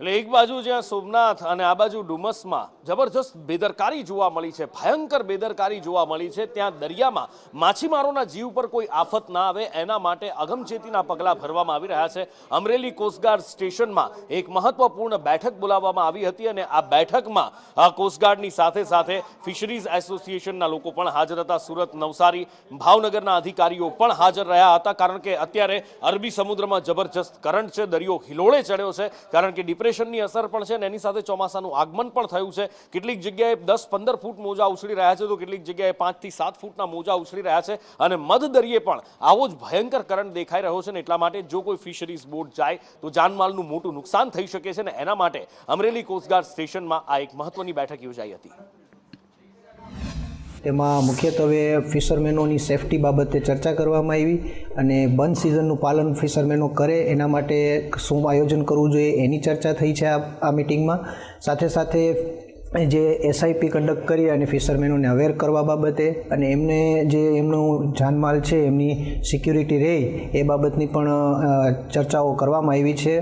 એટલે એક બાજુ જ્યાં સોમનાથ અને આ બાજુ ડુમસમાં જબરજસ્ત બેદરકારી જોવા મળી છે, ભયંકર બેદરકારી જોવા મળી છે, ત્યાં દરિયામાં માછીમારોના જીવ પર કોઈ આફત ના આવે એના માટે અગમચેતીના પગલાં ભરવામાં આવી રહ્યા છે। અમરેલી કોસ્ટગાર્ડ સ્ટેશનમાં એક મહત્વપૂર્ણ બેઠક બોલાવવામાં આવી હતી અને આ બેઠકમાં કોસ્ટગાર્ડની સાથે સાથે ફિશરીઝ એસોસિએશનના લોકો પણ હાજર હતા। સુરત, નવસારી, ભાવનગરના અધિકારીઓ પણ હાજર રહ્યા હતા, કારણ કે અત્યારે અરબી સમુદ્રમાં જબરજસ્ત કરંટ છે, દરિયો હિલોળે ચડ્યો છે, કારણ કે ડિપ્રેશનની અસર પણ છે અને એની સાથે ચોમાસાનું આગમન પણ થયું છે। કેટલીક જગ્યાએ 10-15 ફૂટ મોજા ઉછળી રહ્યા છે તો કેટલીક જગ્યાએ 5 થી 7 ફૂટના મોજા ઉછળી રહ્યા છે અને મધ દરિયે પણ આવો જ ભયંકર કરંટ દેખાઈ રહ્યો છે ને એટલા માટે જો કોઈ ફિશરીઝ બોટ જાય તો જાનમાલનું મોટું નુકસાન થઈ શકે છે ને એના માટે અમરેલી કોસ્ટગાર્ડ સ્ટેશનમાં આ એક મહત્વની બેઠક યોજાઈ હતી। તેમાં મુખ્યત્વે ફિશરમેનોની સેફટી બાબતે ચર્ચા કરવામાં આવી અને બંધ સિઝનનું પાલન ફિશરમેનો કરે એના માટે શું આયોજન કરવું જોઈએ એની ચર્ચા થઈ છે આ મિટિંગમાં। સાથે સાથે જે એસઆઈપી કન્ડક્ટ કરી અને ફિશરમેનોને અવેર કરવા બાબતે અને એમને જે એમનું જાનમાલ છે એમની સિક્યુરિટી રહે એ બાબતની પણ ચર્ચાઓ કરવામાં આવી છે।